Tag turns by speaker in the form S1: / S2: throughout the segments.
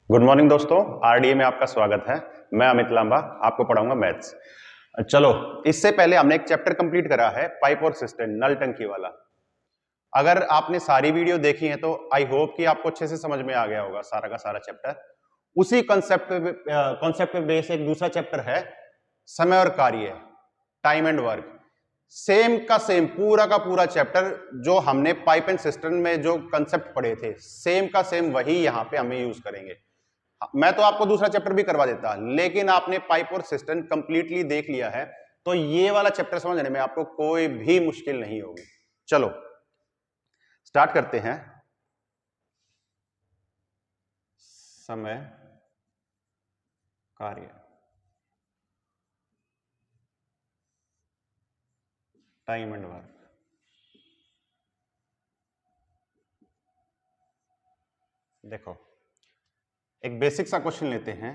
S1: Good morning दोस्तों, RDA में आपका स्वागत है। मैं अमित लांबा आपको पढ़ाऊंगा मैथ्स। चलो, इससे पहले हमने एक चैप्टर कंप्लीट करा है पाइप और सिस्टम, नल टंकी वाला। अगर आपने सारी वीडियो देखी है तो आई होप कि आपको अच्छे से समझ में आ गया होगा सारा का सारा चैप्टर। उसी कॉन्सेप्ट पे बेस एक दूसरा चैप्टर है समय और कार्य, टाइम एंड वर्क। सेम का सेम पूरा का पूरा चैप्टर जो हमने पाइप एंड सिस्टम में जो कंसेप्ट पढ़े थे, सेम का सेम वही यहां पे हमें यूज करेंगे। मैं तो आपको दूसरा चैप्टर भी करवा देता, लेकिन आपने पाइप और सिस्टम कंप्लीटली देख लिया है तो ये वाला चैप्टर समझने में आपको कोई भी मुश्किल नहीं होगी। चलो स्टार्ट करते हैं। समय कार्य, टाइम एंड वर्क। देखो, एक बेसिक सा क्वेश्चन लेते हैं।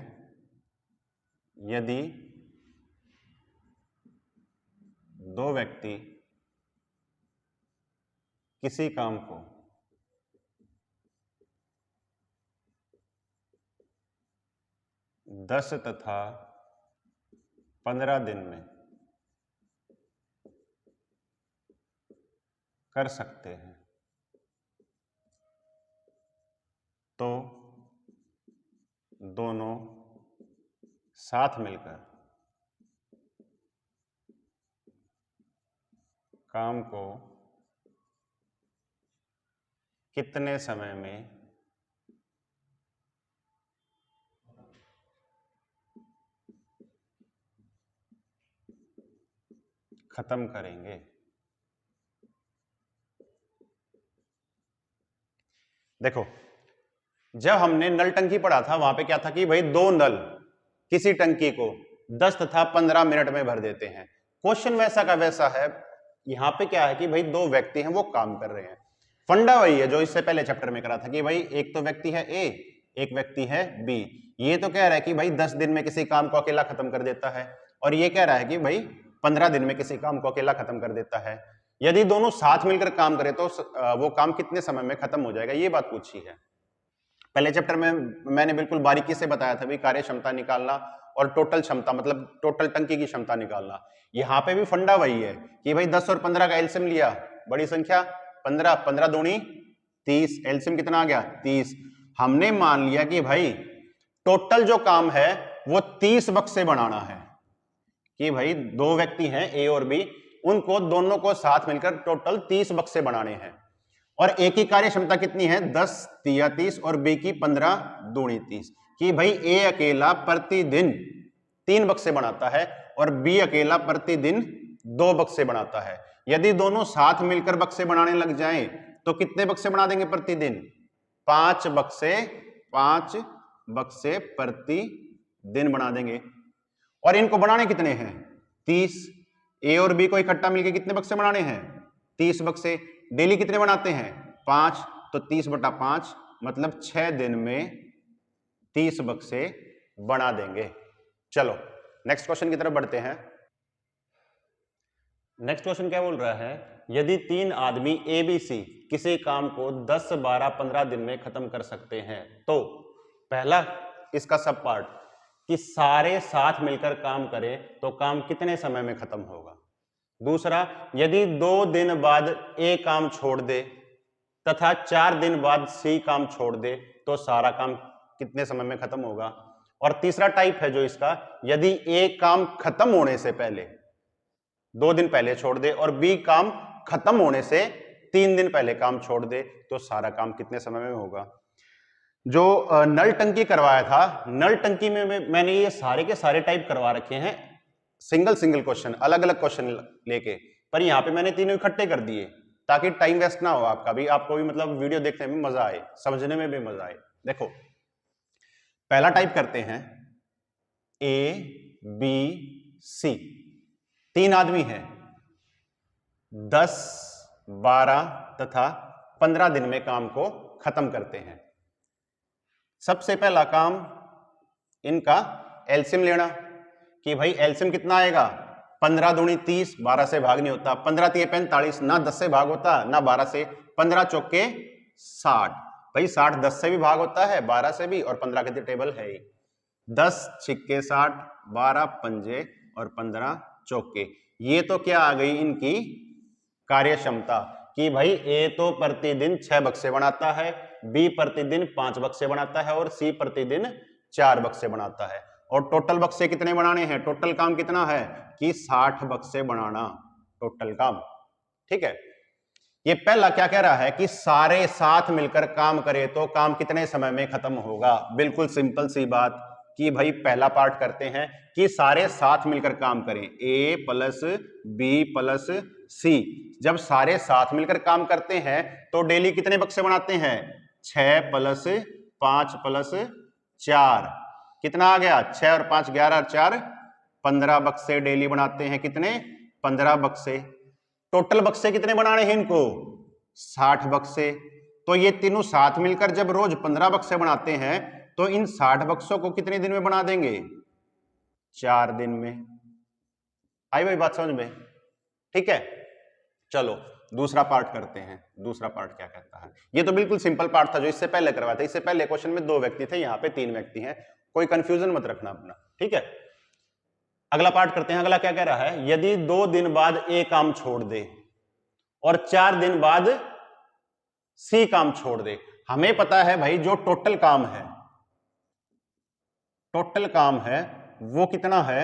S1: यदि दो व्यक्ति किसी काम को 10 तथा 15 दिन में कर सकते हैं तो दोनों साथ मिलकर काम को कितने समय में खत्म करेंगे। देखो, जब हमने नल टंकी पढ़ा था वहां पे क्या था कि भाई दो नल किसी टंकी को 10 तथा 15 मिनट में भर देते हैं। क्वेश्चन वैसा का वैसा है। यहां पे क्या है कि भाई दो व्यक्ति हैं, वो काम कर रहे हैं। फंडा वही है जो इससे पहले चैप्टर में करा था कि भाई एक तो व्यक्ति है ए, एक व्यक्ति है बी। ये तो कह रहा है कि भाई 10 दिन में किसी काम को अकेला खत्म कर देता है, और ये कह रहा है कि भाई 15 दिन में किसी काम को अकेला खत्म कर देता है। यदि दोनों साथ मिलकर काम करें तो वो काम कितने समय में खत्म हो जाएगा, ये बात पूछी है। पहले चैप्टर में मैंने बिल्कुल बारीकी से बताया था भी कार्य क्षमता निकालना और टोटल क्षमता, मतलब टोटल टंकी की क्षमता निकालना। यहाँ पे भी फंडा वही है कि भाई 10 और 15 का एलसीएम लिया, बड़ी संख्या 15, 15 दूनी 30, एलसीएम कितना आ गया 30। हमने मान लिया कि भाई टोटल जो काम है वो 30 बक्से बनाना है, कि भाई दो व्यक्ति हैं ए और बी, उनको दोनों को साथ मिलकर टोटल 30 बक्से बनाने हैं। और ए की कार्य क्षमता कितनी है 10 तिया 30 और बी की 15 दूनी 30, कि भाई ए अकेला प्रतिदिन 3 बक्से बनाता है और बी अकेला प्रतिदिन 2 बक्से बनाता है। यदि दोनों साथ मिलकर बक्से बनाने लग जाएं तो कितने बक्से बना देंगे प्रतिदिन 5 बक्से, 5 बक्से प्रतिदिन बना देंगे। और इनको बनाने कितने हैं 30। ए और बी को इकट्ठा मिलकर कितने बक्से बनाने हैं 30 बक्से। डेली कितने बनाते हैं 5, तो 30/5 मतलब 6 दिन में 30 बक्से बना देंगे। चलो नेक्स्ट क्वेश्चन की तरफ बढ़ते हैं। नेक्स्ट क्वेश्चन क्या बोल रहा है, यदि 3 आदमी ए बी सी किसी काम को 10, 12, 15 दिन में खत्म कर सकते हैं तो पहला इसका सब पार्ट कि सारे साथ मिलकर काम करें तो काम कितने समय में खत्म होगा। दूसरा, यदि 2 दिन बाद ए काम छोड़ दे तथा 4 दिन बाद सी काम छोड़ दे तो सारा काम कितने समय में खत्म होगा। और तीसरा टाइप है जो इसका, यदि ए काम खत्म होने से पहले 2 दिन पहले छोड़ दे और बी काम खत्म होने से 3 दिन पहले काम छोड़ दे तो सारा काम कितने समय में होगा। जो नल टंकी करवाया था, नल टंकी में मैंने ये सारे के सारे टाइप करवा रखे हैं, सिंगल सिंगल क्वेश्चन, अलग अलग क्वेश्चन लेके, पर यहाँ पे मैंने तीनों इकट्ठे कर दिए ताकि टाइम वेस्ट ना हो आपका भी, आपको भी मतलब वीडियो देखने में मजा आए, समझने में भी मजा आए। देखो पहला टाइप करते हैं, ए बी सी 3 आदमी हैं, 10, 12 तथा 15 दिन में काम को खत्म करते हैं। सबसे पहला काम इनका एलसीएम लेना, कि भाई एलसीएम कितना आएगा 15 दूनी 30, 12 से भाग नहीं होता, 15 तिये 45, ना 10 से भाग होता ना 12 से, 15 चौके 60, भाई 60 10 से भी भाग होता है, 12 से भी, और 15 के टेबल है ही। 10 छिक्के 60, 12 पंजे और 15 चौके। ये तो क्या आ गई इनकी कार्य क्षमता कि भाई ए तो प्रतिदिन 6 बक्से बनाता है, बी प्रतिदिन 5 बक्से बनाता है और सी प्रतिदिन 4 बक्से बनाता है। और टोटल बक्से कितने बनाने हैं, टोटल काम कितना है कि 60 बक्से बनाना टोटल काम। ठीक है, ये पहला क्या कह रहा है कि सारे साथ मिलकर काम करें तो काम कितने समय में खत्म होगा। बिल्कुल सिंपल सी बात कि भाई पहला पार्ट करते हैं कि सारे साथ मिलकर काम करें, ए प्लस बी प्लस सी। जब सारे साथ मिलकर काम करते हैं तो डेली कितने बक्से बनाते हैं, 6 प्लस 5 प्लस 4, कितना आ गया, 6 और 5 11 और 4 15 बक्से डेली बनाते हैं। कितने, 15 बक्से। टोटल बक्से कितने बनाने हैं इनको, 60 बक्से। तो ये तीनों साथ मिलकर जब रोज 15 बक्से बनाते हैं तो इन 60 बक्सों को कितने दिन में बना देंगे, 4 दिन में। आई भाई बात समझ में। ठीक है, चलो दूसरा पार्ट करते हैं। दूसरा पार्ट क्या कहता है, ये तो बिल्कुल सिंपल पार्ट था जो इससे पहले करवाया था। इससे पहले क्वेश्चन में 2 व्यक्ति थे, यहाँ पे 3 व्यक्ति हैं, कोई कंफ्यूजन मत रखना अपना। ठीक है, अगला पार्ट करते हैं। अगला क्या कह रहा है, यदि 2 दिन बाद ए काम छोड़ दे और 4 दिन बाद सी काम छोड़ दे। हमें पता है भाई जो टोटल काम है, टोटल काम है वो कितना है,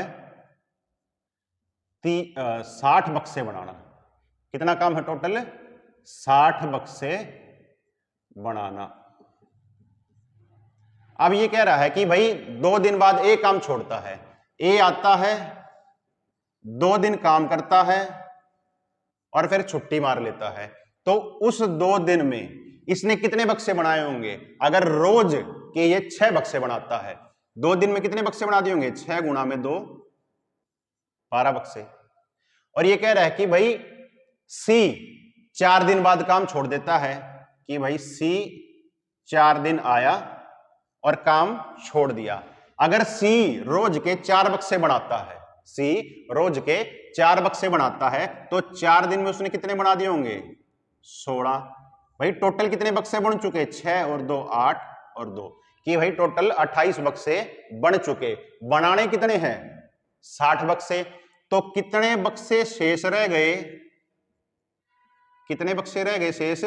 S1: 60 बक्से बनाना। कितना काम है टोटल, 60 बक्से बनाना। अब ये कह रहा है कि भाई 2 दिन बाद ए काम छोड़ता है, ए आता है 2 दिन काम करता है और फिर छुट्टी मार लेता है। तो उस 2 दिन में इसने कितने बक्से बनाए होंगे, अगर रोज के ये 6 बक्से बनाता है, 2 दिन में कितने बक्से बना दिए होंगे, 6 गुणा में 2 12 बक्से। और ये कह रहा है कि भाई सी 4 दिन बाद काम छोड़ देता है, कि भाई सी 4 दिन आया और काम छोड़ दिया। अगर सी रोज के 4 बक्से बनाता है, सी रोज के 4 बक्से बनाता है तो 4 दिन में उसने कितने बना दिए होंगे, 16। भाई टोटल कितने बक्से बन चुके, 6 और 2 8 और 2, कि भाई टोटल 28 बक्से बन चुके। बनाने कितने हैं, 60 बक्से। तो कितने बक्से शेष रह गए, कितने बक्से रह गए शेष,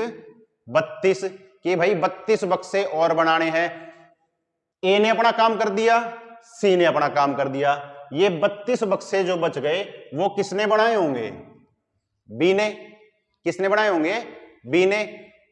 S1: 32, कि भाई 32 बक्से और बनाने हैं। ए ने अपना काम कर दिया, सी ने अपना काम कर दिया। ये 32 बक्से जो बच गए वो किसने बनाए होंगे, बी ने। किसने बनाए होंगे, बी ने।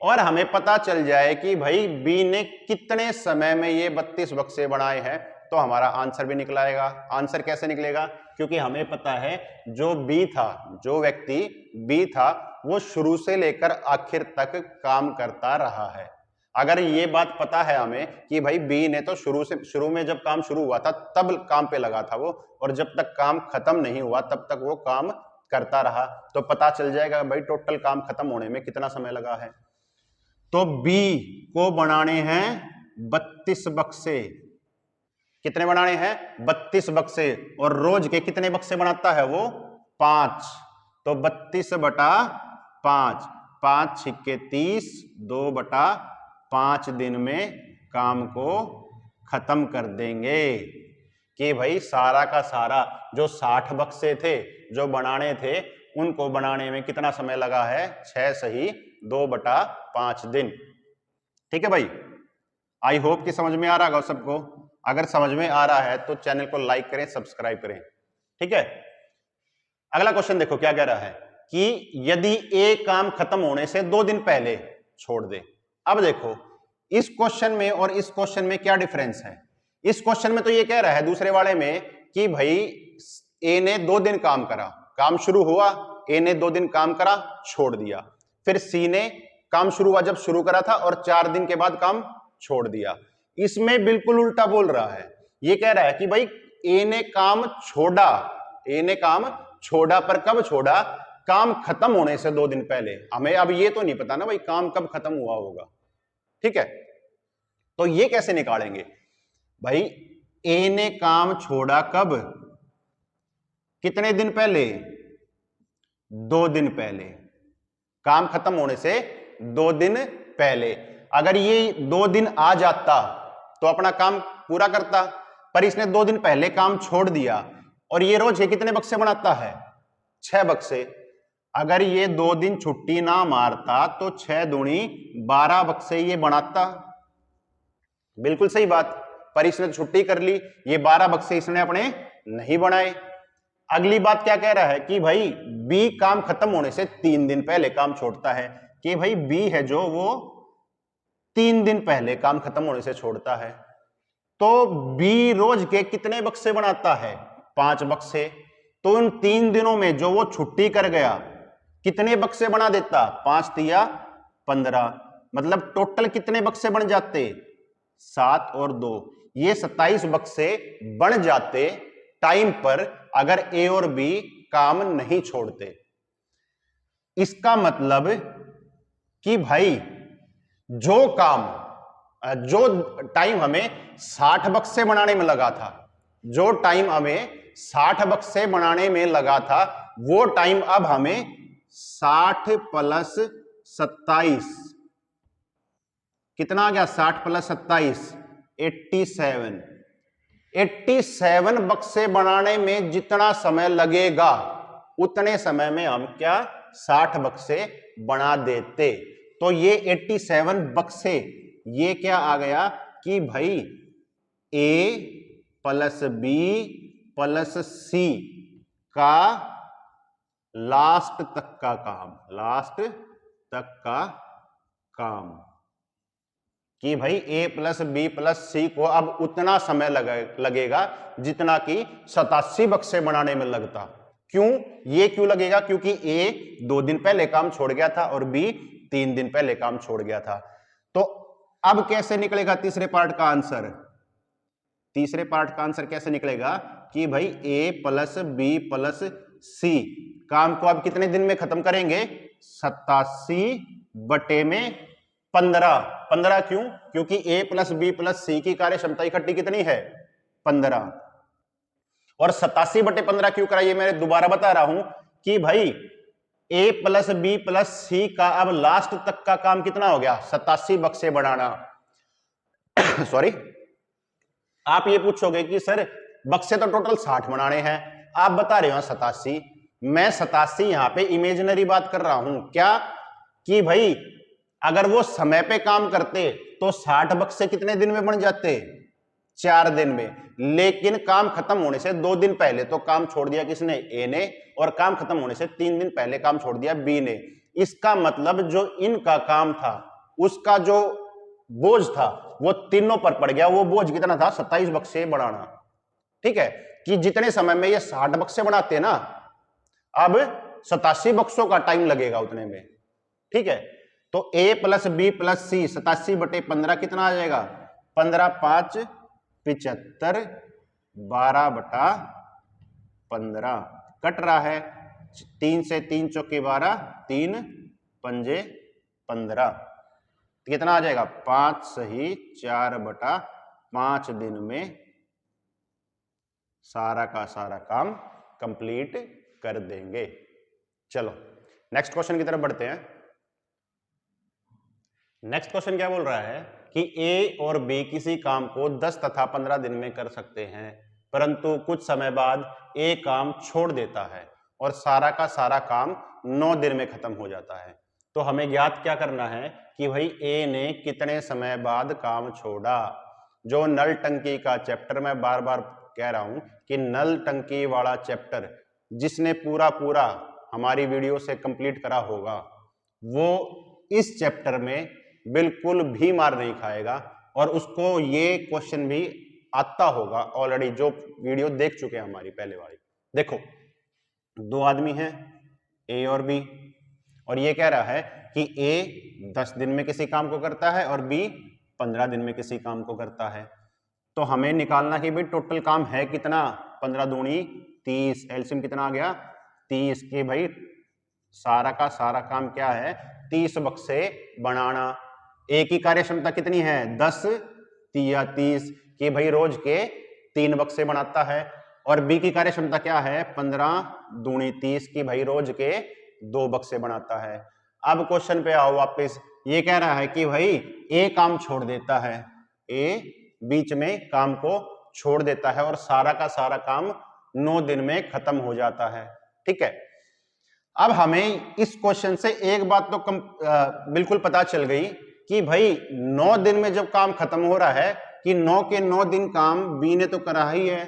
S1: और हमें पता चल जाए कि भाई बी ने कितने समय में ये 32 बक्से बनाए हैं तो हमारा आंसर भी निकलाएगा। आंसर कैसे निकलेगा, क्योंकि हमें पता है जो बी था, जो व्यक्ति बी था वो शुरू से लेकर आखिर तक काम करता रहा है। अगर ये बात पता है हमें कि भाई बी ने तो शुरू में जब काम शुरू हुआ था तब काम पे लगा था वो, और जब तक काम खत्म नहीं हुआ तब तक वो काम करता रहा, तो पता चल जाएगा भाई टोटल काम खत्म होने में कितना समय लगा है। तो बी को बनाने हैं 32 बक्से। कितने बनाने हैं, 32 बक्से। और रोज के कितने बक्से बनाता है वो, 5। तो 32 बटा 5, 5 छिक्के 30, 2 बटा 5 दिन में काम को खत्म कर देंगे। कि भाई सारा का सारा जो 60 बक्से थे जो बनाने थे उनको बनाने में कितना समय लगा है, 6 सही 2 बटा 5 दिन। ठीक है भाई, आई होप कि समझ में आ रहा होगा सबको। अगर समझ में आ रहा है तो चैनल को लाइक करें, सब्सक्राइब करें। ठीक है, अगला क्वेश्चन देखो क्या कह रहा है कि यदि एक काम खत्म होने से 2 दिन पहले छोड़ दे। अब देखो इस क्वेश्चन में और इस क्वेश्चन में क्या डिफरेंस है। इस क्वेश्चन में तो ये कह रहा है दूसरे वाले में कि भाई ए ने 2 दिन काम करा, काम शुरू हुआ, ए ने 2 दिन काम करा छोड़ दिया। फिर सी ने काम शुरू हुआ जब शुरू करा था और 4 दिन के बाद काम छोड़ दिया। इसमें बिल्कुल उल्टा बोल रहा है। ये कह रहा है कि भाई ए ने काम छोड़ा, ए ने काम छोड़ा, पर कब छोड़ा, काम खत्म होने से 2 दिन पहले। हमें अब ये तो नहीं पता ना भाई काम कब खत्म हुआ होगा। ठीक है, तो ये कैसे निकालेंगे भाई, ए ने काम छोड़ा कब, कितने दिन पहले, 2 दिन पहले, काम खत्म होने से 2 दिन पहले। अगर ये 2 दिन आ जाता तो अपना काम पूरा करता, पर इसने 2 दिन पहले काम छोड़ दिया और ये रोज ये कितने बक्से बनाता है? 6 बक्से। अगर ये 2 दिन छुट्टी ना मारता तो 6 दूनी 12 बक्से ये बनाता। बिल्कुल सही बात, पर इसने छुट्टी कर ली, ये 12 बक्से इसने अपने नहीं बनाए। अगली बात क्या कह रहा है कि भाई बी काम खत्म होने से 3 दिन पहले काम छोड़ता है, कि भाई बी है जो वो 3 दिन पहले काम खत्म होने से छोड़ता है। तो बी रोज के कितने बक्से बनाता है? 5 बक्से। तो उन 3 दिनों में जो वो छुट्टी कर गया कितने बक्से बना देता? 5 तिया 15, मतलब टोटल कितने बक्से बन जाते? 7 और 2, ये 27 बक्से बन जाते टाइम पर अगर ए और बी काम नहीं छोड़ते। इसका मतलब कि भाई जो टाइम हमें 60 बक्से बनाने में लगा था, जो टाइम हमें 60 बक्से बनाने में लगा था, वो टाइम अब हमें 60 प्लस 27 कितना आ गया? 60 प्लस 27 87 बक्से बनाने में जितना समय लगेगा उतने समय में हम क्या 60 बक्से बना देते। तो ये 87 बक्से, ये क्या आ गया कि भाई ए प्लस बी प्लस सी का लास्ट तक का काम कि भाई ए प्लस बी प्लस सी को अब उतना समय लगेगा जितना कि 87 बक्से बनाने में लगता। क्यों? ये क्यों लगेगा? क्योंकि ए 2 दिन पहले काम छोड़ गया था और बी 3 दिन पहले काम छोड़ गया था। तो अब कैसे निकलेगा तीसरे पार्ट का आंसर? तीसरे पार्ट का आंसर कैसे निकलेगा कि भाई ए प्लस बी प्लस सी काम को अब कितने दिन में खत्म करेंगे? 87 बटे में 15। क्यों? क्योंकि ए प्लस बी प्लस सी की कार्य क्षमता इकट्ठी कितनी है? 15। और 87 बटे 15 क्यों कराइए? मैं दोबारा बता रहा हूं कि भाई ए प्लस बी प्लस सी का अब लास्ट तक का काम कितना हो गया? 87 बक्से बनाना। सॉरी, आप ये पूछोगे कि सर बक्से तो टोटल 60 बनाने हैं, आप बता रहे हो 87। मैं 87 यहां पे इमेजिनरी बात कर रहा हूं। क्या कि भाई अगर वो समय पे काम करते तो 60 बक्से कितने दिन में बन जाते? 4 दिन में। लेकिन काम खत्म होने से 2 दिन पहले तो काम छोड़ दिया किसने? ए ने, और काम खत्म होने से 3 दिन पहले काम छोड़ दिया बी ने। इसका मतलब जो इनका काम था उसका जो बोझ था वो तीनों पर पड़ गया। वो बोझ कितना था? 27 बक्से बनाना। ठीक है, कि जितने समय में ये 60 बक्से बनाते ना, अब 87 बक्सों का टाइम लगेगा उतने में। ठीक है, तो ए प्लस बी प्लस सी 87 बटे 15 कितना आ जाएगा? 15 5 75, 12 बटा 15 कट रहा है। 3 से 3 चौके 12, 3 पंजे 15, कितना आ जाएगा? 5 सही 4 बटा 5 दिन में सारा का सारा काम कंप्लीट कर देंगे। चलो नेक्स्ट क्वेश्चन की तरफ बढ़ते हैं। नेक्स्ट क्वेश्चन क्या बोल रहा है कि ए और बी किसी काम को 10 तथा 15 दिन में कर सकते हैं, परंतु कुछ समय बाद ए काम छोड़ देता है और सारा का सारा काम 9 दिन में खत्म हो जाता है। तो हमें ज्ञात क्या करना है कि भाई ए ने कितने समय बाद काम छोड़ा। जो नल टंकी का चैप्टर, मैं बार बार कह रहा हूं कि नल टंकी वाला चैप्टर जिसने पूरा हमारी वीडियो से कंप्लीट करा होगा वो इस चैप्टर में बिल्कुल भी मार नहीं खाएगा और उसको ये क्वेश्चन भी आता होगा ऑलरेडी, जो वीडियो देख चुके हैं हमारी पहले वाली। देखो 2 आदमी हैं ए और बी, और ये कह रहा है कि ए 10 दिन में किसी काम को करता है और बी 15 दिन में किसी काम को करता है। तो हमें निकालना कि भाई टोटल काम है कितना? 15 दूनी 30, एलसीएम कितना आ गया? 30 के भाई सारा का सारा काम क्या है? 30 बक्से बनाना। ए की कार्य क्षमता कितनी है? 10 तिया 30 कि भाई रोज के 3 बक्से बनाता है, और बी की कार्य क्षमता क्या है? 15 दूनी 30 की भाई रोज के 2 बक्से बनाता है। अब क्वेश्चन पे आओ वापस ये कह रहा है कि भाई ए काम छोड़ देता है, ए बीच में काम को छोड़ देता है और सारा का सारा काम 9 दिन में खत्म हो जाता है। ठीक है, अब हमें इस क्वेश्चन से एक बात तो बिल्कुल पता चल गई कि भाई 9 दिन में जब काम खत्म हो रहा है कि 9 के 9 दिन काम बी ने तो करा ही है,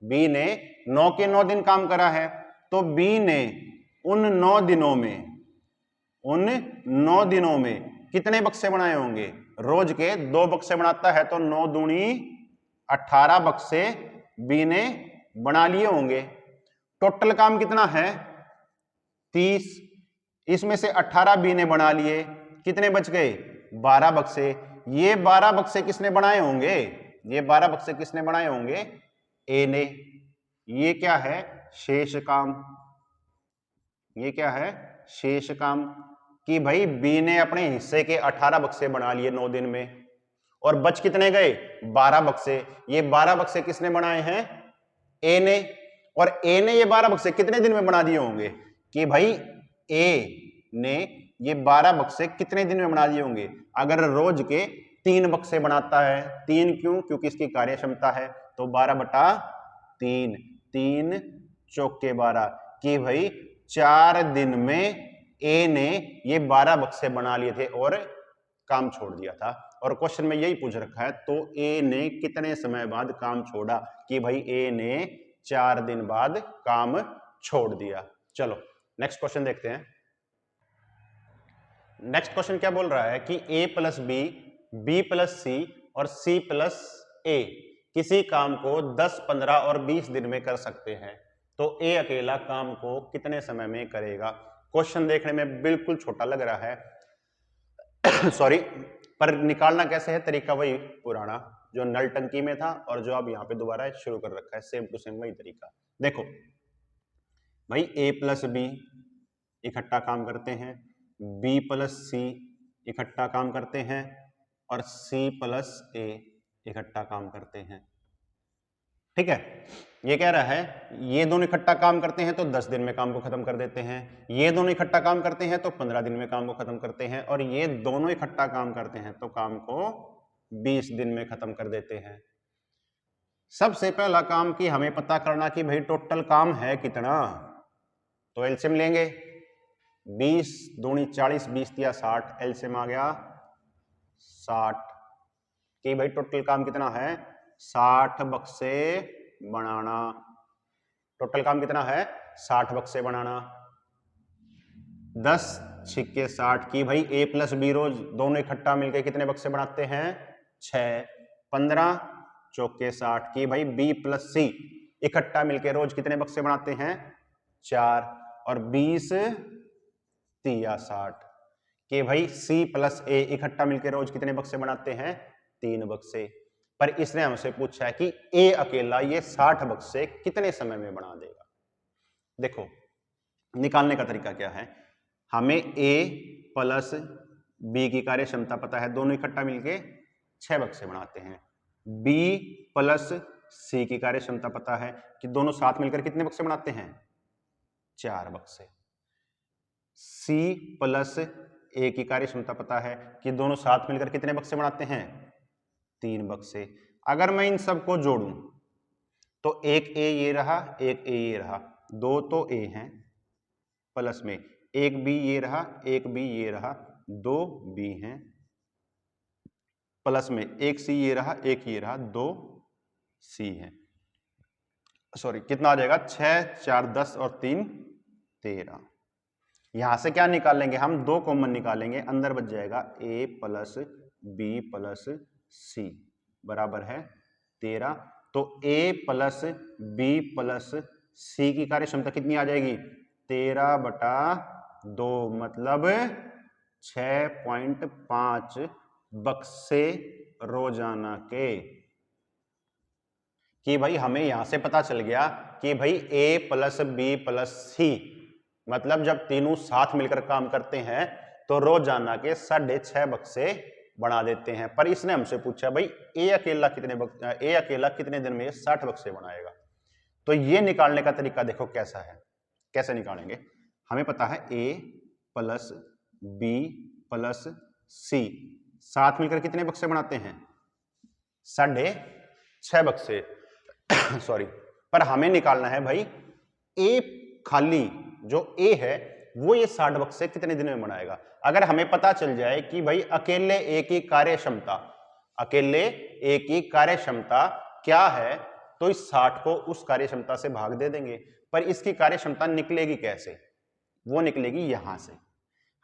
S1: बी ने 9 के 9 दिन काम करा है, तो बी ने उन 9 दिनों में कितने बक्से बनाए होंगे? रोज के 2 बक्से बनाता है तो 9 दूनी 18 बक्से बी ने बना लिए होंगे। टोटल काम कितना है? 30। इसमें से 18 बी ने बना लिए, कितने बच गए? 12 बक्से। ये 12 बक्से किसने बनाए होंगे? ये 12 बक्से किसने बनाए होंगे? ए ने। ये क्या है? शेष काम। ये क्या है? शेष काम। कि भाई बी ने अपने हिस्से के 18 बक्से बना लिए 9 दिन में और बच कितने गए? 12 बक्से। ये 12 बक्से किसने बनाए हैं? ए ने। और ए ने ये 12 बक्से कितने दिन में बना दिए होंगे? कि भाई ए ने ये 12 बक्से कितने दिन में बना दिए होंगे? अगर रोज के 3 बक्से बनाता है, 3 क्यों? क्योंकि इसकी कार्य क्षमता है, तो 12/3, 3 चौके 12, कि भाई 4 दिन में ए ने ये 12 बक्से बना लिए थे और काम छोड़ दिया था। और क्वेश्चन में यही पूछ रखा है, तो ए ने कितने समय बाद काम छोड़ा? कि भाई ए ने 4 दिन बाद काम छोड़ दिया। चलो नेक्स्ट क्वेश्चन देखते हैं। नेक्स्ट क्वेश्चन क्या बोल रहा है कि a प्लस बी प्लस सी और सी प्लस ए किसी काम को 10, 15 और 20 दिन में कर सकते हैं, तो ए अकेला काम को कितने समय में करेगा? क्वेश्चन देखने में बिल्कुल छोटा लग रहा है सॉरी, पर निकालना कैसे है? तरीका वही पुराना जो नल टंकी में था और जो अब यहाँ पे दोबारा शुरू कर रखा है, सेम टू सेम वही तरीका। देखो भाई a प्लस बी इकट्ठा काम करते हैं, b प्लस सी इकट्ठा काम करते हैं और c प्लस ए इकट्ठा काम करते हैं। ठीक है, ये कह रहा है ये दोनों इकट्ठा काम करते हैं तो 10 दिन में काम को खत्म कर देते हैं, ये दोनों इकट्ठा काम करते हैं तो 15 दिन में काम को खत्म करते हैं, और ये दोनों इकट्ठा काम करते हैं तो काम को 20 दिन में खत्म कर देते हैं। सबसे पहला काम कि हमें पता करना कि भाई टोटल काम है कितना, तो एलसीएम लेंगे। 20 दूनी 40, 20 दिया 60, एलसीएम आ गया 60। कि भाई टोटल काम कितना है? 60 बक्से बनाना। टोटल काम कितना है? 60 बक्से बनाना। 10 छिक्के 60 की भाई a प्लस बी रोज दोनों इकट्ठा मिलकर कितने बक्से बनाते हैं? 6। 15 चौके 60 की भाई b प्लस सी इकट्ठा मिलकर रोज कितने बक्से बनाते हैं? 4। और 20 तिया 60 कि भाई c प्लस ए इकट्ठा मिलकर रोज कितने बक्से बनाते हैं? 3 बक्से। पर इसने हमसे पूछा है कि ए अकेला ये 60 बक्से कितने समय में बना देगा। देखो निकालने का तरीका क्या है, हमें a प्लस बी की कार्य क्षमता पता है, दोनों इकट्ठा मिलके 6 बक्से बनाते हैं। b प्लस सी की कार्य क्षमता पता है कि दोनों साथ मिलकर कितने बक्से बनाते हैं? 4 बक्से। c प्लस ए की कार्य क्षमता पता है कि दोनों साथ मिलकर कितने बक्से बनाते हैं? 3 बक्से। अगर मैं इन सबको जोड़ूं तो एक ए ये रहा, एक ए ये रहा, 2 तो ए हैं, प्लस में एक बी ये रहा, एक बी ये रहा, 2 बी हैं, प्लस में एक सी ये रहा, एक ये रहा, 2 सी हैं। सॉरी कितना आ जाएगा? 6 4 10 और 3 13। यहां से क्या निकाल लेंगे हम? 2 कॉमन निकालेंगे, अंदर बच जाएगा a प्लस बी प्लस सी बराबर है 13। तो a प्लस बी प्लस सी की कार्य क्षमता कितनी आ जाएगी? 13/2 मतलब 6.5 बक्से रोजाना के। कि भाई हमें यहां से पता चल गया कि भाई a प्लस बी प्लस सी मतलब जब तीनों साथ मिलकर काम करते हैं तो रोजाना के 6.5 बक्से बना देते हैं। पर इसने हमसे पूछा भाई ए अकेला कितने दिन में 60 बक्से बनाएगा। तो ये निकालने का तरीका देखो कैसा है, कैसे निकालेंगे। हमें पता है a प्लस बी प्लस सी, साथ मिलकर कितने बक्से बनाते हैं? 6.5 बक्से सॉरी। पर हमें निकालना है भाई ए खाली, जो ए है वो ये 60 बक्से कितने दिन में बनाएगा। अगर हमें पता चल जाए कि भाई अकेले ए की कार्य क्षमता, अकेले ए की कार्य क्षमता क्या है, तो इस 60 को उस कार्य क्षमता से भाग दे देंगे। पर इसकी कार्य क्षमता निकलेगी कैसे? वो निकलेगी यहां से।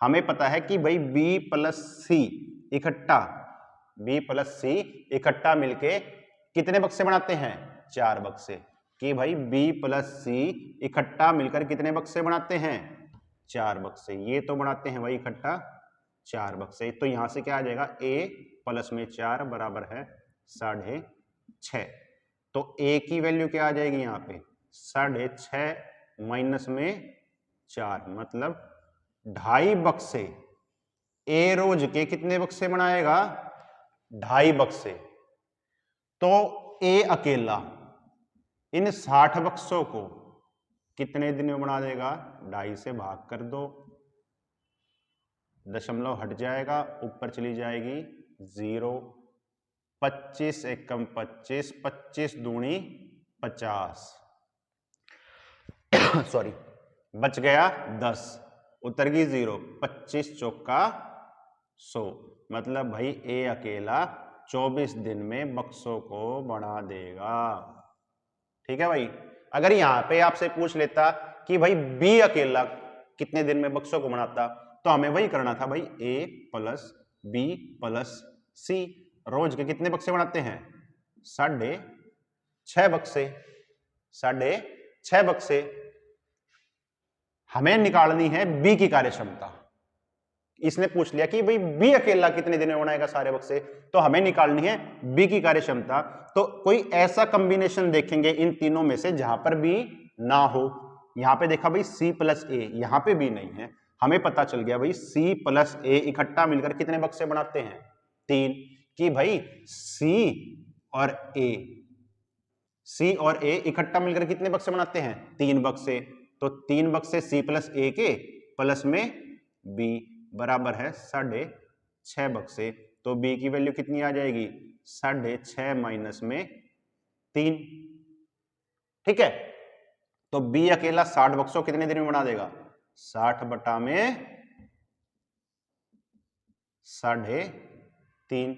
S1: हमें पता है कि भाई बी प्लस सी इकट्ठा, बी प्लस सी इकट्ठा मिलके कितने बक्से बनाते हैं? 4 बक्से। कि भाई बी प्लस सी इकट्ठा मिलकर कितने बक्से बनाते हैं? 4 बक्से। ये तो बनाते हैं भाई इकट्ठा 4 बक्से। तो यहां से क्या आ जाएगा? ए प्लस में 4 बराबर है 6.5। तो ए की वैल्यू क्या आ जाएगी यहाँ पे? 6.5 माइनस में 4, मतलब 2.5 बक्से। ए रोज के कितने बक्से बनाएगा? 2.5 बक्से। तो ए अकेला इन 60 बक्सों को कितने दिन में बना देगा? 2.5 से भाग कर दो, दशमलव हट जाएगा, ऊपर चली जाएगी 0, 25 एकम 25, 25 दूनी 50 सॉरी, बच गया 10, उतर गई 0, 25 चौका 100, मतलब भाई ए अकेला 24 दिन में बक्सों को बना देगा। ठीक है भाई। अगर यहां पे आपसे पूछ लेता कि भाई बी अकेला कितने दिन में बक्सों को बनाता, तो हमें वही करना था भाई, ए प्लस बी प्लस सी रोज के कितने बक्से बनाते हैं? 6.5 बक्से, 6.5 बक्से। हमें निकालनी है बी की कार्य क्षमता। इसने पूछ लिया कि भाई बी अकेला कितने दिन में बनाएगा सारे बक्से, तो हमें निकालनी है बी की कार्य क्षमता। तो कोई ऐसा कॉम्बिनेशन देखेंगे इन तीनों में से जहां पर बी ना हो। यहां पे देखा भाई सी प्लस ए, यहां पे बी नहीं है। हमें पता चल गया भाई सी प्लस ए इकट्ठा मिलकर कितने बक्से बनाते हैं? 3। कि भाई सी और ए, सी और ए इकट्ठा मिलकर कितने बक्से बनाते हैं? 3 बक्से। तो 3 बक्से सी प्लस ए के प्लस में बी बराबर है 6.5 बक्से। तो बी की वैल्यू कितनी आ जाएगी? 6.5 माइनस में 3। ठीक है। तो बी अकेला 60 बक्सों कितने दिन में बना देगा? 60 बटा में 3.5।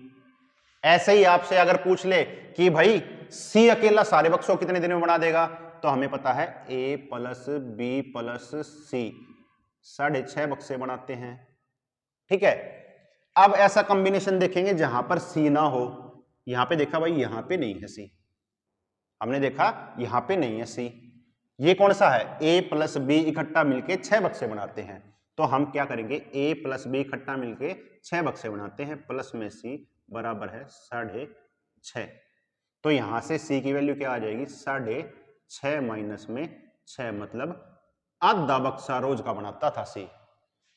S1: ऐसे ही आपसे अगर पूछ ले कि भाई सी अकेला सारे बक्सों कितने दिन में बना देगा, तो हमें पता है ए प्लस बी प्लस सी 6.5 बक्से बनाते हैं। ठीक है। अब ऐसा कॉम्बिनेशन देखेंगे जहां पर सी ना हो। यहां पे देखा भाई यहां पे नहीं है सी, हमने देखा यहां पे नहीं है सी। ये कौन सा है? ए प्लस बी इकट्ठा मिलके 6 बक्से बनाते हैं। तो हम क्या करेंगे? ए प्लस बी इकट्ठा मिलके 6 बक्से बनाते हैं, प्लस में सी बराबर है 6.5। तो यहां से सी की वैल्यू क्या आ जाएगी? 6.5 माइनस में 6, मतलब आधा बक्सा रोज का बनाता था सी।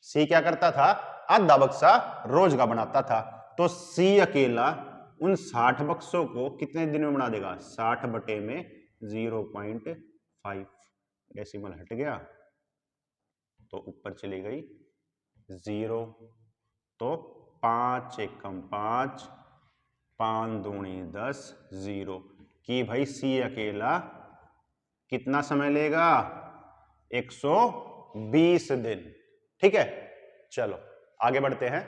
S1: सी क्या करता था? आधा बक्सा रोज का बनाता था। तो सी अकेला उन 60 बक्सों को कितने दिन में बना देगा? 60 बटे में 0.5, डेसिमल हट गया तो ऊपर चली गई 0। तो 5 एकम 5, 5 दूनी 10, 0। कि भाई सी अकेला कितना समय लेगा? 120 दिन। ठीक है। चलो आगे बढ़ते हैं।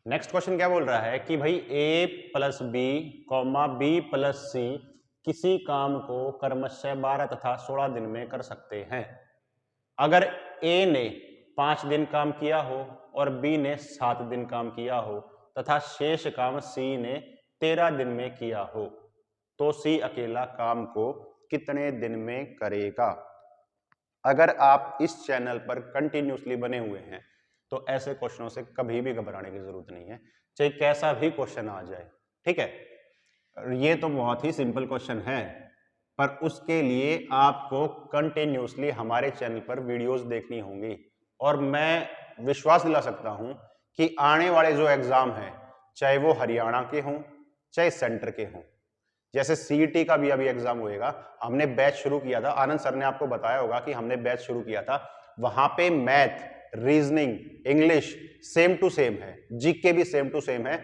S1: नेक्स्ट क्वेश्चन क्या बोल रहा है कि भाई A plus B comma B plus C किसी काम को क्रमशः 12 तथा 16 दिन में कर सकते हैं। अगर ए ने 5 दिन काम किया हो और बी ने 7 दिन काम किया हो तथा शेष काम सी ने 13 दिन में किया हो, तो सी अकेला काम को कितने दिन में करेगा? अगर आप इस चैनल पर कंटिन्यूसली बने हुए हैं तो ऐसे क्वेश्चनों से कभी भी घबराने की जरूरत नहीं है, चाहे कैसा भी क्वेश्चन आ जाए। ठीक है। ये तो बहुत ही सिंपल क्वेश्चन है, पर उसके लिए आपको कंटिन्यूसली हमारे चैनल पर वीडियोस देखनी होंगी। और मैं विश्वास दिला सकता हूं कि आने वाले जो एग्जाम हैं, चाहे वो हरियाणा के हों चाहे सेंटर के हों, जैसे सीईटी का भी अभी एग्जाम होएगा, हमने बैच शुरू किया था, आनंद सर ने आपको बताया होगा कि हमने बैच शुरू किया था। वहां पे maths reasoning, English same to same है, जीके भी सेम टू सेम है,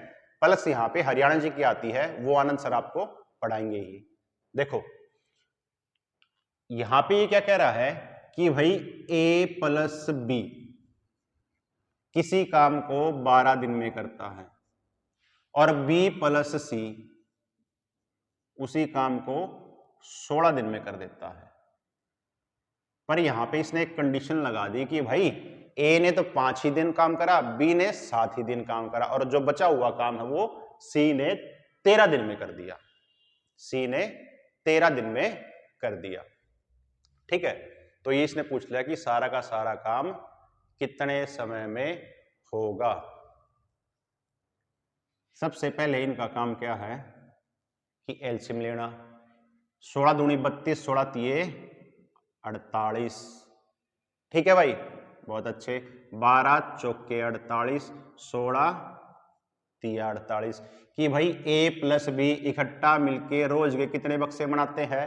S1: प्लस यहां पे हरियाणा जी की आती है, वो आनंद सर आपको पढ़ाएंगे ही। देखो यहां पे ये क्या कह रहा है कि भाई a प्लस बी किसी काम को 12 दिन में करता है और b प्लस सी उसी काम को 16 दिन में कर देता है। पर यहां पे इसने एक कंडीशन लगा दी कि भाई ए ने तो 5 ही दिन काम करा, बी ने 7 ही दिन काम करा, और जो बचा हुआ काम है वो सी ने 13 दिन में कर दिया, सी ने 13 दिन में कर दिया। ठीक है, तो ये इसने पूछ लिया कि सारा का सारा काम कितने समय में होगा। सबसे पहले इनका काम क्या है कि एलसीएम लेना, 16 दूनी 32, 16 तिये 48। ठीक है भाई, बहुत अच्छे, 12 चौके 48, 16 तिया 48 कि भाई a प्लस बी इकट्ठा मिलके रोज के कितने बक्से बनाते हैं,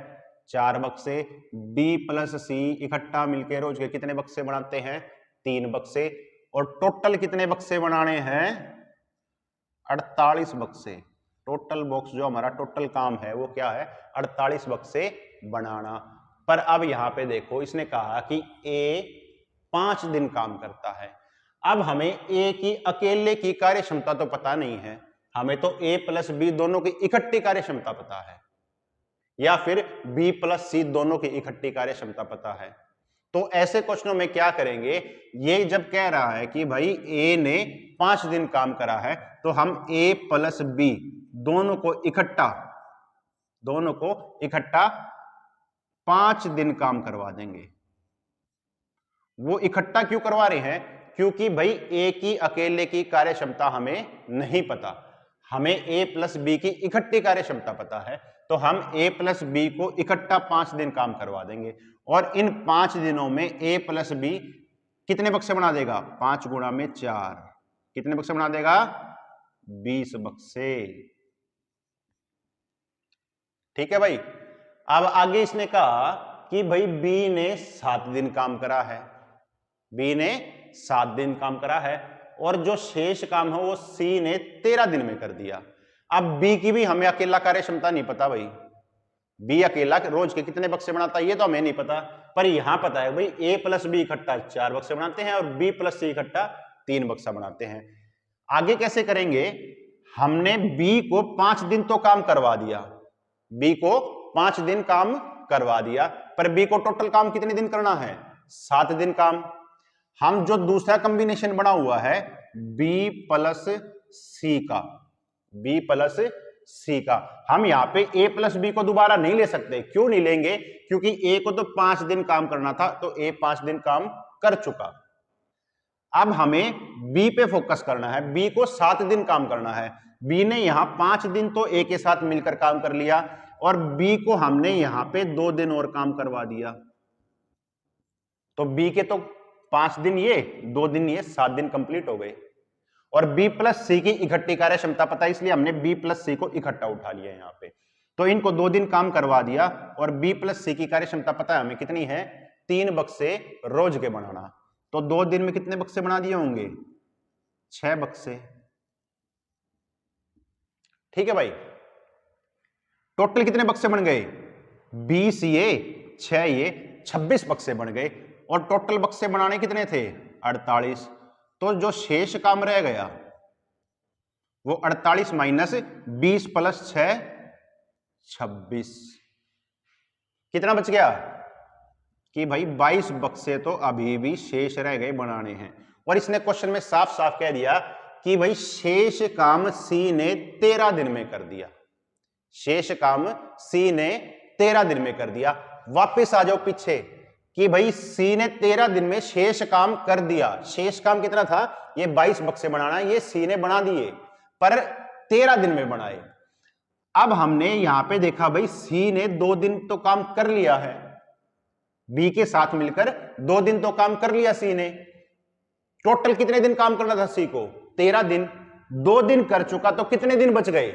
S1: 4 बक्से। b प्लस सी इकट्ठा मिलके रोज के कितने बक्से बनाते हैं, 3 बक्से। और टोटल कितने बक्से बनाने हैं, 48 बक्से। टोटल बॉक्स जो हमारा टोटल काम है वो क्या है, 48 बक्से बनाना। पर अब यहां पे देखो इसने कहा कि a 5 दिन काम करता है। अब हमें a की अकेले की कार्य क्षमता तो पता नहीं है, हमें तो a प्लस बी दोनों की इकट्ठी कार्य क्षमता पता है, या फिर b प्लस सी दोनों की इकट्ठी कार्य क्षमता पता है। तो ऐसे क्वेश्चनों में क्या करेंगे, ये जब कह रहा है कि भाई a ने 5 दिन काम करा है तो हम a प्लस बी दोनों को इकट्ठा 5 दिन काम करवा देंगे। वो इकट्ठा क्यों करवा रहे हैं, क्योंकि भाई a की अकेले की कार्य क्षमता हमें नहीं पता, हमें a प्लस बी की इकट्ठी कार्य क्षमता पता है, तो हम a प्लस बी को इकट्ठा 5 दिन काम करवा देंगे। और इन 5 दिनों में a प्लस बी कितने बक्से बना देगा, 5 गुणा में 4, कितने बक्से बना देगा, 20 बक्से। ठीक है भाई, अब आगे इसने कहा कि भाई b ने 7 दिन काम करा है, b ने 7 दिन काम करा है, और जो शेष काम है वो c ने 13 दिन में कर दिया। अब b की भी हमें अकेला कार्य क्षमता नहीं पता भाई, b अकेला रोज के कितने बक्से बनाता है ये तो हमें नहीं पता, पर यहां पता है भाई a प्लस बी इकट्ठा 4 बक्से बनाते हैं और b प्लस सी इकट्ठा 3 बक्सा बनाते हैं। आगे कैसे करेंगे, हमने b को 5 दिन तो काम करवा दिया, b को 5 दिन काम करवा दिया, पर b को टोटल काम कितने दिन करना है, 7 दिन काम। हम जो दूसरा कॉम्बिनेशन बना हुआ है b प्लस सी का, b प्लस सी का, हम यहां पे a प्लस बी को दोबारा नहीं ले सकते। क्यों नहीं लेंगे, क्योंकि a को तो 5 दिन काम करना था, तो a 5 दिन काम कर चुका। अब हमें b पे फोकस करना है, b को 7 दिन काम करना है। b ने यहां 5 दिन तो a के साथ मिलकर काम कर लिया, और b को हमने यहां पे 2 दिन और काम करवा दिया, तो b के तो 5 दिन ये, 2 दिन ये, 7 दिन कंप्लीट हो गए। और b प्लस सी की इकट्ठी कार्य क्षमता पता है, इसलिए हमने b प्लस सी को इकट्ठा उठा लिया यहां पे, तो इनको 2 दिन काम करवा दिया। और b प्लस सी की कार्य क्षमता पता है हमें कितनी है, 3 बक्से रोज के बनाना, तो 2 दिन में कितने बक्से बना दिए होंगे, 6 बक्से। ठीक है भाई, टोटल कितने बक्से बन गए, 20 ये 6 ये 26 बक्से बन गए, और टोटल बक्से बनाने कितने थे, 48। तो जो शेष काम रह गया वो 48 माइनस 20 प्लस 6 26, कितना बच गया कि भाई 22 बक्से तो अभी भी शेष रह गए बनाने हैं। और इसने क्वेश्चन में साफ साफ कह दिया कि भाई शेष काम सी ने 13 दिन में कर दिया, शेष काम सी ने 13 दिन में कर दिया। वापस आ जाओ पीछे कि भाई सी ने 13 दिन में शेष काम कर दिया, शेष काम कितना था, ये 22 बक्से बनाना, ये सी ने बना दिए पर 13 दिन में बनाए। अब हमने यहां पे देखा भाई सी ने 2 दिन तो काम कर लिया है, बी के साथ मिलकर 2 दिन तो काम कर लिया सी ने। टोटल कितने दिन काम करना था सी को, 13 दिन। 2 दिन कर चुका तो कितने दिन बच गए,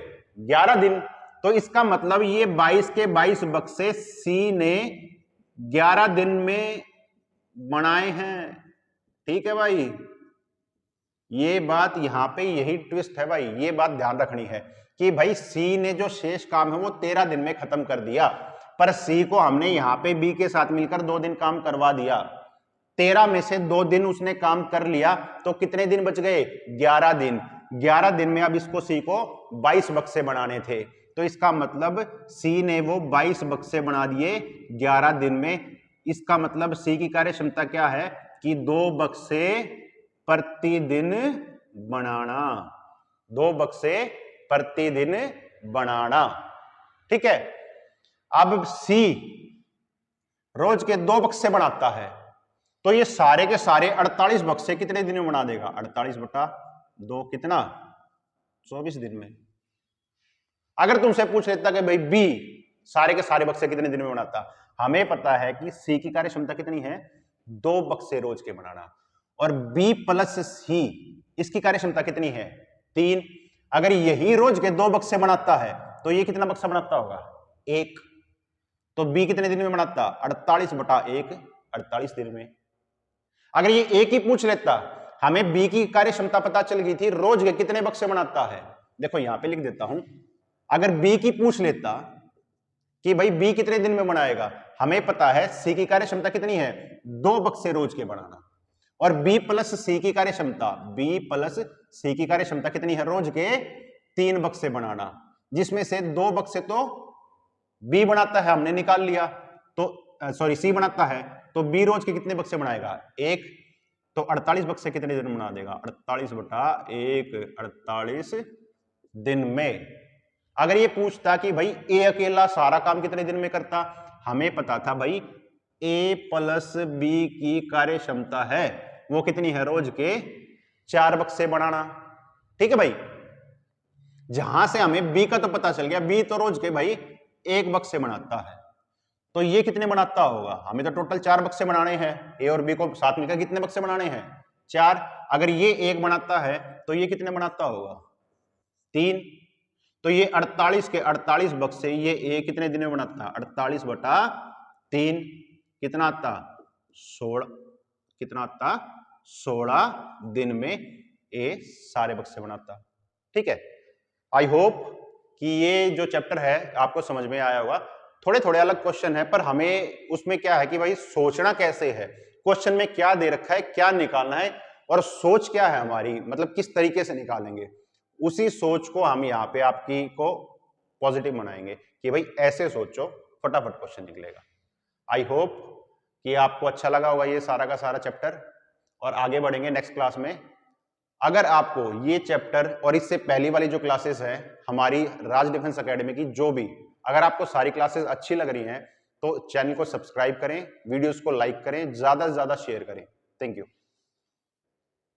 S1: 11 दिन। तो इसका मतलब ये 22 के 22 बक्से सी ने 11 दिन में बनाए हैं। ठीक है भाई, ये बात यहां पे यही ट्विस्ट है भाई, ये बात ध्यान रखनी है कि भाई सी ने जो शेष काम है वो 13 दिन में खत्म कर दिया, पर सी को हमने यहां पे बी के साथ मिलकर 2 दिन काम करवा दिया। 13 में से 2 दिन उसने काम कर लिया तो कितने दिन बच गए? 11 दिन। 11 दिन में अब इसको सी को 22 बक्से बनाने थे, तो इसका मतलब सी ने वो 22 बक्से बना दिए 11 दिन में। इसका मतलब सी की कार्य क्षमता क्या है कि 2 बक्से प्रतिदिन बनाना, 2 बक्से प्रतिदिन बनाना। ठीक है, अब सी रोज के 2 बक्से बनाता है तो ये सारे के सारे 48 बक्से कितने दिन में बना देगा? 48/2 कितना? 24 दिन में। अगर तुमसे पूछ लेता कि भाई बी सारे के सारे बक्से कितने दिन में बनाता, हमें पता है कि सी की कार्य क्षमता कितनी है? 2 बक्से रोज के बनाना, और बी प्लस सी इसकी कार्य क्षमता कितनी है? 3। अगर यही रोज के 2 बक्से बनाता है तो ये कितना बक्सा बनाता होगा? 1। तो बी कितने दिन में बनाता? 48/1, 48 दिन में। अगर ये एक ही पूछ लेता, हमें बी की कार्य क्षमता पता चल गई थी रोज के कितने बक्से बनाता है। देखो यहां पे लिख देता हूं, अगर बी की पूछ लेता कि भाई बी कितने दिन में बनाएगा, हमें पता है सी की कार्य क्षमता कितनी है? 2 बक्से रोज के बनाना, और बी प्लस सी की कार्य क्षमता, बी प्लस सी की कार्य क्षमता कितनी है? रोज के 3 बक्से बनाना, जिसमें से 2 बक्से तो बी बनाता है, हमने निकाल लिया, तो सॉरी सी बनाता है, तो बी रोज के कितने बक्से बनाएगा? 1। तो 48 बक्से कितने दिन बना देगा? 48/1, 48 दिन में। अगर ये पूछता कि भाई ए अकेला सारा काम कितने दिन में करता, हमें पता था भाई ए प्लस बी की कार्य क्षमता है वो कितनी है? रोज के 4 बक्से बनाना। ठीक है भाई, जहां से हमें बी का तो पता चल गया, बी तो रोज के भाई 1 बक्से बनाता है, तो ये कितने बनाता होगा? हमें तो टोटल 4 बक्से बनाने हैं, ए और बी को साथ मिलकर कितने बक्से बनाने हैं? 4। अगर ये 1 बनाता है तो ये कितने बनाता होगा? 3। तो ये 48 के 48 बक्से ये ए कितने दिन में बनाता? 48/3 कितना आता? 16। कितना आता? 16 दिन में ए सारे बक्से बनाता। ठीक है, आई होप कि ये जो चैप्टर है आपको समझ में आया होगा। थोड़े थोड़े अलग क्वेश्चन है, पर हमें उसमें क्या है कि भाई सोचना कैसे है, क्वेश्चन में क्या दे रखा है, क्या निकालना है, और सोच क्या है हमारी, मतलब किस तरीके से निकालेंगे, उसी सोच को हम यहाँ पे आपकी को पॉजिटिव बनाएंगे कि भाई ऐसे सोचो, फटाफट क्वेश्चन निकलेगा। आई होप कि आपको अच्छा लगा होगा ये सारा का सारा चैप्टर, और आगे बढ़ेंगे नेक्स्ट क्लास में। अगर आपको ये चैप्टर और इससे पहली वाली जो क्लासेस है हमारी राज डिफेंस एकेडमी की, जो भी अगर आपको सारी क्लासेस अच्छी लग रही हैं तो चैनल को सब्सक्राइब करें, वीडियोस को लाइक करें, ज्यादा से ज्यादा शेयर करें। Thank you.